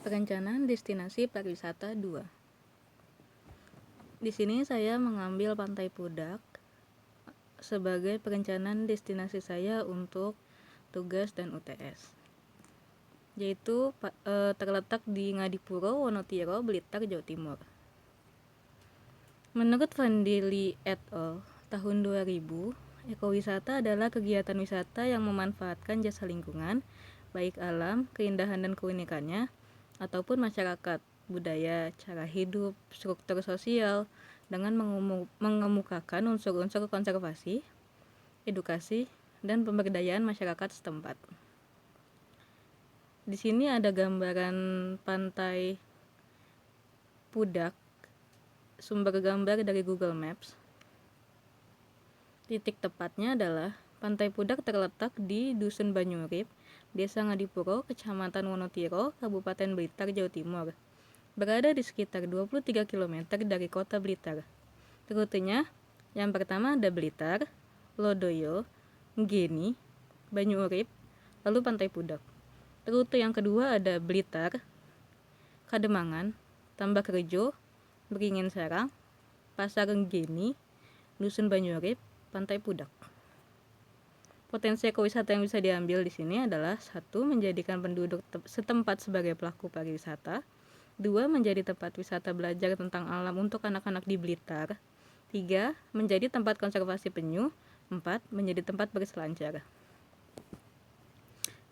Perencanaan destinasi pariwisata 2. Di sini saya mengambil Pantai Pudak sebagai perencanaan destinasi saya untuk tugas dan UTS, yaitu terletak di Ngadipuro, Wonotiro, Blitar, Jawa Timur. Menurut Vandeli et al. Tahun 2000, ekowisata adalah kegiatan wisata yang memanfaatkan jasa lingkungan, baik alam, keindahan dan keunikannya, ataupun masyarakat, budaya, cara hidup, struktur sosial, dengan mengemukakan unsur-unsur konservasi, edukasi, dan pemberdayaan masyarakat setempat. Di sini ada gambaran Pantai Pudak, sumber gambar dari Google Maps. Titik tepatnya adalah Pantai Pudak terletak di Dusun Banyurip, Desa Ngadipuro, Kecamatan Wonotiro, Kabupaten Blitar, Jawa Timur. Berada di sekitar 23 km dari kota Blitar. Rutenya, yang pertama ada Blitar, Lodoyo, Nggeni, Banyurip, lalu Pantai Pudak. Rute yang kedua ada Blitar, Kademangan, Tambakrejo, Beringin Serang, Pasar Nggeni, Dusun Banyurip, Pantai Pudak. Potensi ekowisata yang bisa diambil di sini adalah 1. Menjadikan penduduk setempat sebagai pelaku pariwisata. 2. Menjadi tempat wisata belajar tentang alam untuk anak-anak di Blitar. 3. Menjadi tempat konservasi penyu. 4. Menjadi tempat berselancar.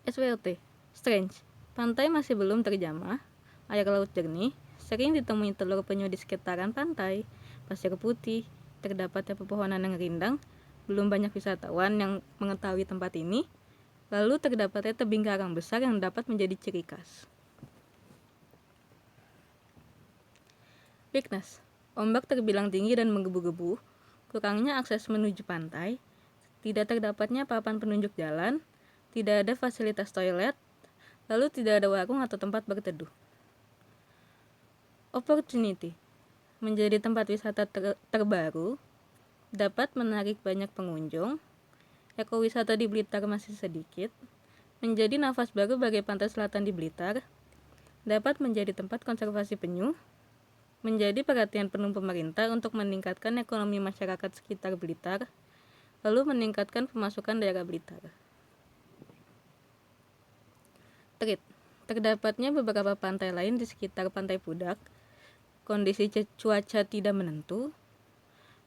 SWOT, Strange. Pantai masih belum terjamah. Air laut jernih. Sering ditemui telur penyu di sekitaran pantai. Pasir putih. Terdapatnya pepohonan yang rindang. Belum banyak wisatawan yang mengetahui tempat ini. Lalu terdapatnya tebing karang besar yang dapat menjadi ciri khas. Weakness. Ombak terbilang tinggi dan menggebu-gebu. Kurangnya akses menuju pantai. Tidak terdapatnya papan penunjuk jalan. Tidak ada fasilitas toilet. Lalu tidak ada warung atau tempat berteduh. Opportunity. Menjadi tempat wisata terbaru, dapat menarik banyak pengunjung. Ekowisata di Blitar masih sedikit. Menjadi nafas baru bagi pantai selatan di Blitar. Dapat menjadi tempat konservasi penyu. Menjadi perhatian penuh pemerintah untuk meningkatkan ekonomi masyarakat sekitar Blitar. Lalu meningkatkan pemasukan daerah Blitar. Threat. Terdapatnya beberapa pantai lain di sekitar Pantai Pudak. Kondisi cuaca tidak menentu.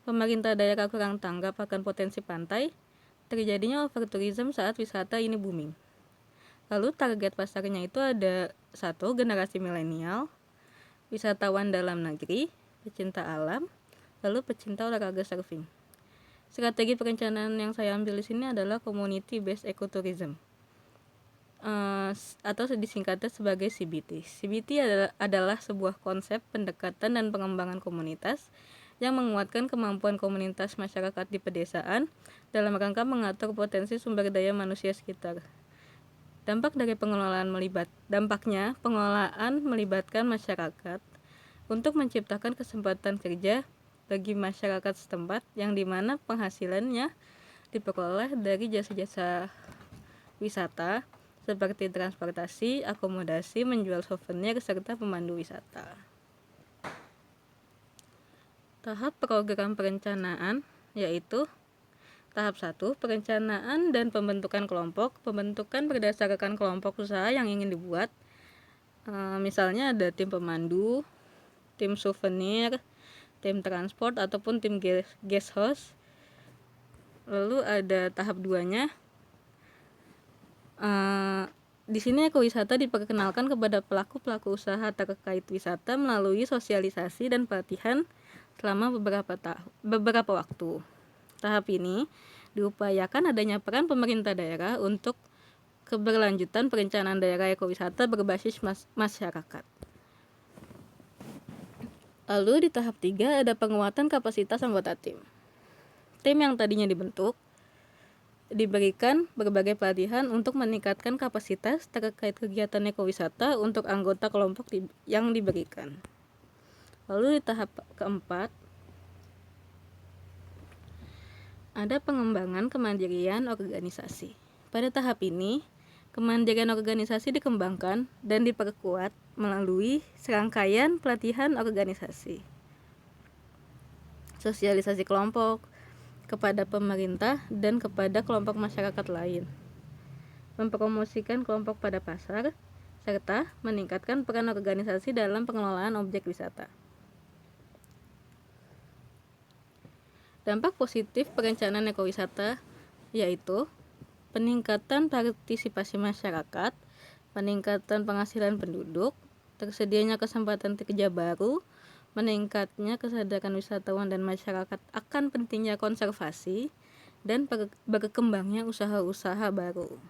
Pemerintah daerah kurang tanggap akan potensi pantai. Terjadinya overtourism saat wisata ini booming. Lalu target pasarnya itu ada 1. Generasi milenial, wisatawan dalam negeri, pecinta alam, lalu pecinta olahraga surfing. Strategi perencanaan yang saya ambil di sini adalah community based ecotourism, atau disingkatnya sebagai CBT. CBT adalah sebuah konsep pendekatan dan pengembangan komunitas yang menguatkan kemampuan komunitas masyarakat di pedesaan dalam rangka mengatur potensi sumber daya manusia sekitar. Dampaknya pengelolaan melibatkan masyarakat untuk menciptakan kesempatan kerja bagi masyarakat setempat yang dimana penghasilannya diperoleh dari jasa-jasa wisata seperti transportasi, akomodasi, menjual souvenir, serta pemandu wisata. Tahap program perencanaan yaitu tahap 1, perencanaan dan pembentukan kelompok. Pembentukan berdasarkan kelompok usaha yang ingin dibuat. Misalnya ada tim pemandu, tim souvenir, tim transport, ataupun tim guest house. Lalu ada tahap 2-nya. Di sini ekowisata diperkenalkan kepada pelaku-pelaku usaha terkait wisata melalui sosialisasi dan pelatihan selama beberapa waktu. Tahap ini diupayakan adanya peran pemerintah daerah untuk keberlanjutan perencanaan daerah ekowisata berbasis masyarakat. Lalu di tahap 3 ada penguatan kapasitas anggota tim. Tim yang tadinya dibentuk diberikan berbagai pelatihan untuk meningkatkan kapasitas terkait kegiatan ekowisata untuk anggota kelompok yang diberikan. Lalu di tahap keempat ada pengembangan kemandirian organisasi. Pada tahap ini, Kemandirian organisasi dikembangkan dan diperkuat melalui serangkaian pelatihan organisasi, sosialisasi kelompok kepada pemerintah dan kepada kelompok masyarakat lain, mempromosikan kelompok pada pasar, serta meningkatkan peran organisasi dalam pengelolaan objek wisata. Dampak positif perencanaan ekowisata yaitu peningkatan partisipasi masyarakat, peningkatan penghasilan penduduk, tersedianya kesempatan kerja baru, meningkatnya kesadaran wisatawan dan masyarakat akan pentingnya konservasi, dan berkembangnya usaha-usaha baru.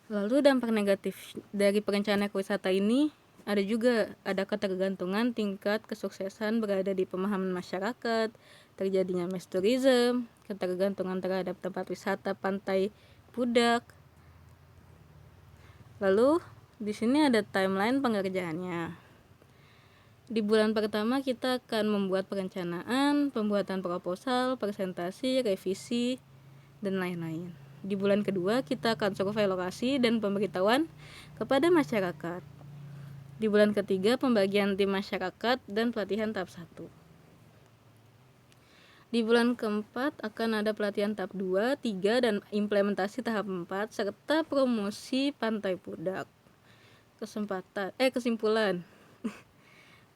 Lalu dampak negatif dari perencanaan ekowisata ini ada ketergantungan tingkat kesuksesan berada di pemahaman masyarakat, terjadinya mass tourism, ketergantungan terhadap tempat wisata pantai Pudak. Lalu di sini ada timeline pengerjaannya. Di bulan pertama kita akan membuat perencanaan, pembuatan proposal, presentasi, revisi, dan lain-lain. Di bulan kedua kita akan survei lokasi dan pemberitahuan kepada masyarakat. Di bulan ketiga pembagian tim masyarakat dan pelatihan tahap 1. Di bulan keempat akan ada pelatihan tahap 2, 3, dan implementasi tahap 4 serta promosi Pantai Pudak. Kesimpulan.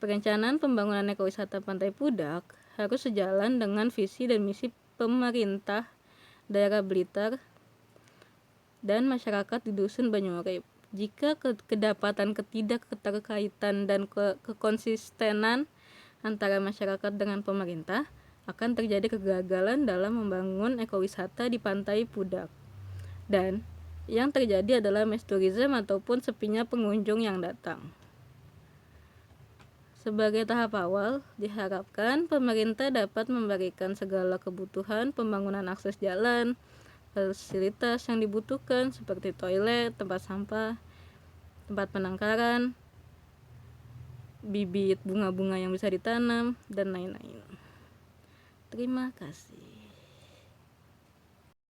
Perencanaan pembangunan ekowisata Pantai Pudak harus sejalan dengan visi dan misi pemerintah daerah Blitar dan masyarakat di Dusun Banyuurip. Jika kedapatan ketidakterkaitan dan kekonsistenan antara masyarakat dengan pemerintah, akan terjadi kegagalan dalam membangun ekowisata di Pantai Pudak. Dan yang terjadi adalah mass tourism ataupun sepinya pengunjung yang datang. Sebagai tahap awal, diharapkan pemerintah dapat memberikan segala kebutuhan pembangunan akses jalan, fasilitas yang dibutuhkan seperti toilet, tempat sampah, tempat penangkaran, bibit bunga-bunga yang bisa ditanam, dan lain-lain. Terima kasih.